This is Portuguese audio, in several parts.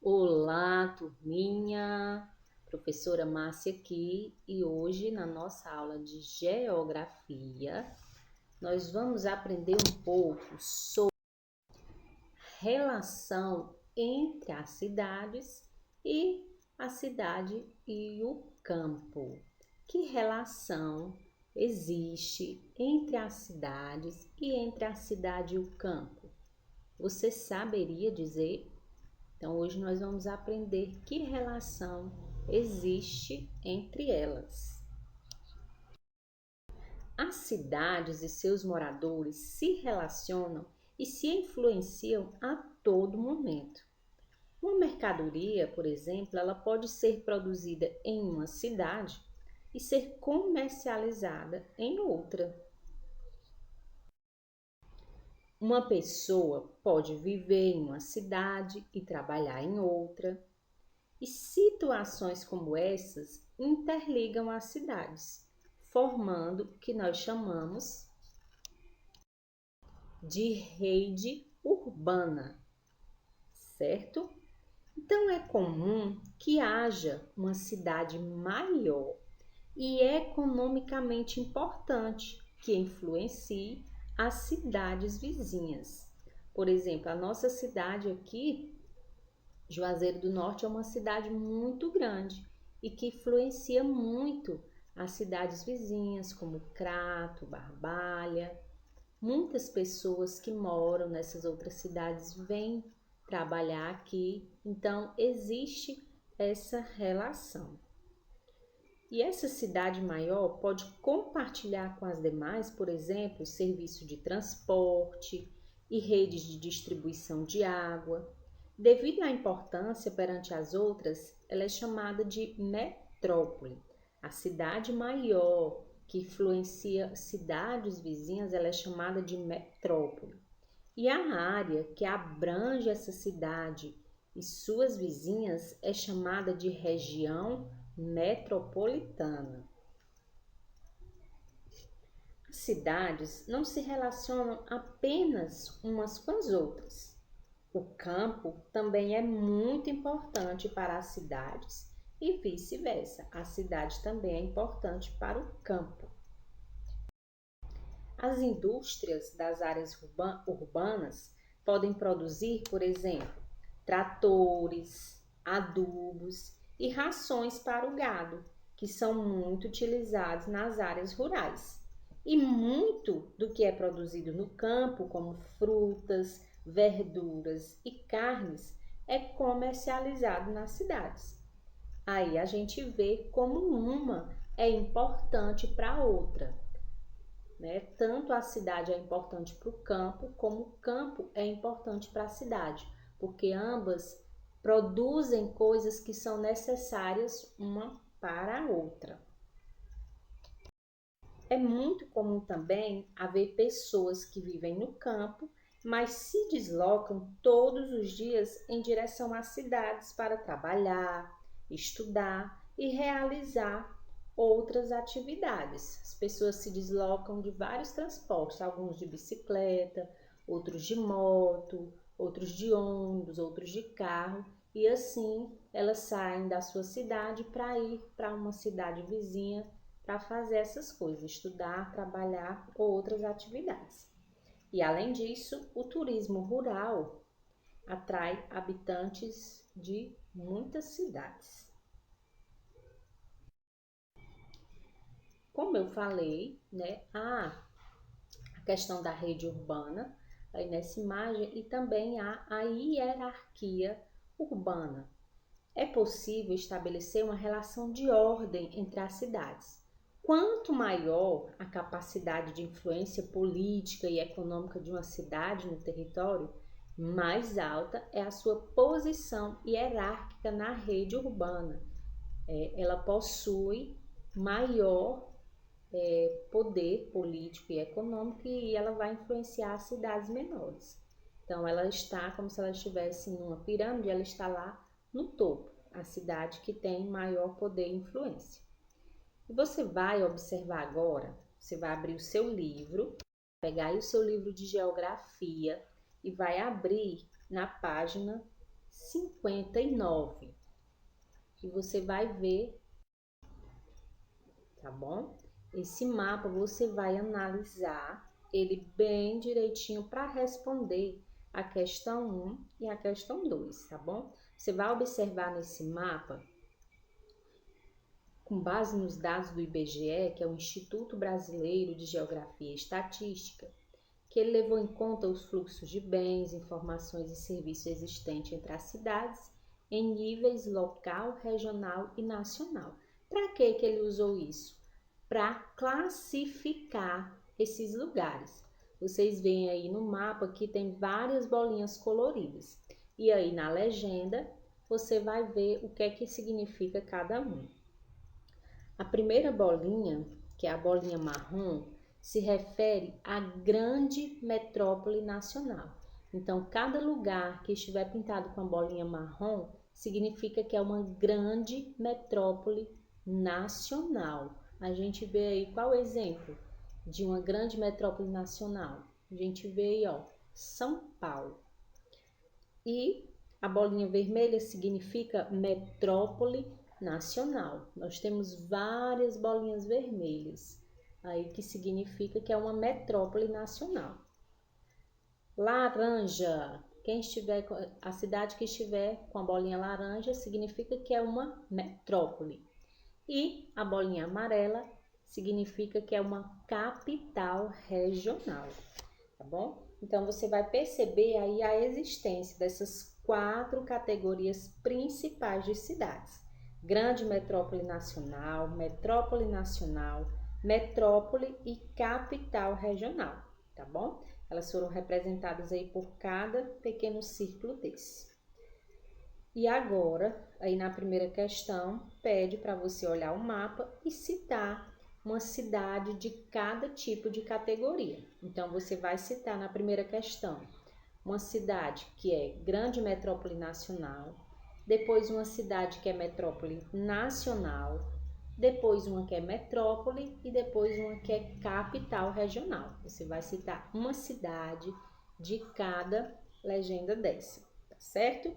Olá, turminha! Professora Márcia aqui e hoje na nossa aula de Geografia nós vamos aprender um pouco sobre relação entre as cidades e a cidade e o campo. Que relação existe entre as cidades e entre a cidade e o campo? Você saberia dizer? Então, hoje nós vamos aprender que relação existe entre elas. As cidades e seus moradores se relacionam e se influenciam a todo momento. Uma mercadoria, por exemplo, ela pode ser produzida em uma cidade e ser comercializada em outra. Uma pessoa pode viver em uma cidade e trabalhar em outra. E situações como essas interligam as cidades, formando o que nós chamamos de rede urbana, certo? Então é comum que haja uma cidade maior e economicamente importante que influencie as cidades vizinhas. Por exemplo, a nossa cidade aqui, Juazeiro do Norte, é uma cidade muito grande e que influencia muito as cidades vizinhas, como Crato, Barbalha. Muitas pessoas que moram nessas outras cidades vêm trabalhar aqui, então existe essa relação. E essa cidade maior pode compartilhar com as demais, por exemplo, serviço de transporte e redes de distribuição de água. Devido à importância perante as outras, ela é chamada de metrópole. A cidade maior que influencia cidades vizinhas, ela é chamada de metrópole. E a área que abrange essa cidade e suas vizinhas é chamada de região metropolitana. As cidades não se relacionam apenas umas com as outras. O campo também é muito importante para as cidades e vice-versa. A cidade também é importante para o campo. As indústrias das áreas urbanas podem produzir, por exemplo, tratores, adubos e rações para o gado, que são muito utilizados nas áreas rurais. E muito do que é produzido no campo, como frutas, verduras e carnes, é comercializado nas cidades. Aí a gente vê como uma é importante para a outra, né? Tanto a cidade é importante para o campo, como o campo é importante para a cidade, porque ambas produzem coisas que são necessárias uma para a outra. É muito comum também haver pessoas que vivem no campo, mas se deslocam todos os dias em direção às cidades para trabalhar, estudar e realizar outras atividades. As pessoas se deslocam de vários transportes, alguns de bicicleta, outros de moto, outros de ônibus, outros de carro, e assim elas saem da sua cidade para ir para uma cidade vizinha para fazer essas coisas, estudar, trabalhar ou outras atividades. E além disso, o turismo rural atrai habitantes de muitas cidades. Como eu falei, né, a questão da rede urbana aí nessa imagem e também há a hierarquia urbana. É possível estabelecer uma relação de ordem entre as cidades. Quanto maior a capacidade de influência política e econômica de uma cidade no território, mais alta é a sua posição hierárquica na rede urbana. Ela possui maior poder político e econômico e ela vai influenciar as cidades menores. Então, ela está como se ela estivesse numa pirâmide, ela está lá no topo, a cidade que tem maior poder e influência. E você vai observar agora, você vai abrir o seu livro, pegar aí o seu livro de geografia e vai abrir na página 59. E você vai ver, tá bom? Esse mapa você vai analisar ele bem direitinho para responder a questão 1 e a questão 2, tá bom? Você vai observar nesse mapa, com base nos dados do IBGE, que é o Instituto Brasileiro de Geografia e Estatística, que ele levou em conta os fluxos de bens, informações e serviços existentes entre as cidades em níveis local, regional e nacional. Para que ele usou isso? Para classificar esses lugares. Vocês veem aí no mapa que tem várias bolinhas coloridas. E aí na legenda você vai ver o que é que significa cada um. A primeira bolinha, que é a bolinha marrom, se refere à grande metrópole nacional. Então, cada lugar que estiver pintado com a bolinha marrom significa que é uma grande metrópole nacional. A gente vê aí qual o exemplo de uma grande metrópole nacional? A gente vê aí, ó, São Paulo. E a bolinha vermelha significa metrópole nacional. Nós temos várias bolinhas vermelhas aí que significa que é uma metrópole nacional. Laranja, a cidade que estiver com a bolinha laranja significa que é uma metrópole. E a bolinha amarela significa que é uma capital regional, tá bom? Então você vai perceber aí a existência dessas 4 categorias principais de cidades: grande metrópole nacional, metrópole e capital regional, tá bom? Elas foram representadas aí por cada pequeno círculo desse. E agora, aí na primeira questão, pede para você olhar o mapa e citar uma cidade de cada tipo de categoria. Então, você vai citar na primeira questão uma cidade que é grande metrópole nacional, depois uma cidade que é metrópole nacional, depois uma que é metrópole e depois uma que é capital regional. Você vai citar uma cidade de cada legenda dessa, tá certo?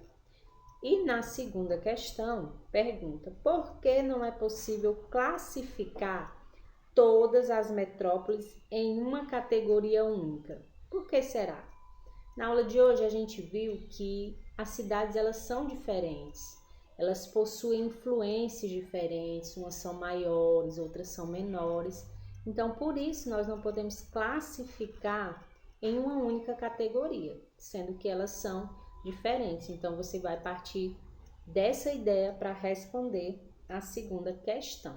E na segunda questão, pergunta: por que não é possível classificar todas as metrópoles em uma categoria única? Por que será? Na aula de hoje a gente viu que as cidades elas são diferentes, elas possuem influências diferentes, umas são maiores, outras são menores. Então, por isso, nós não podemos classificar em uma única categoria, sendo que elas são diferentes. Então, você vai partir dessa ideia para responder a segunda questão,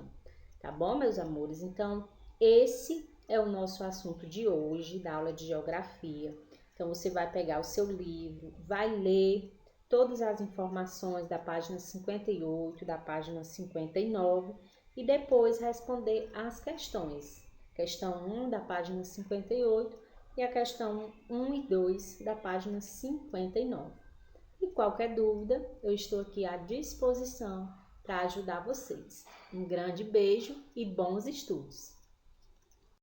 tá bom, meus amores? Então, esse é o nosso assunto de hoje, da aula de geografia. Então, você vai pegar o seu livro, vai ler todas as informações da página 58, da página 59 e depois responder as questões. Questão 1 da página 58 e a questão 1 e 2 da página 59. E qualquer dúvida, eu estou aqui à disposição para ajudar vocês. Um grande beijo e bons estudos!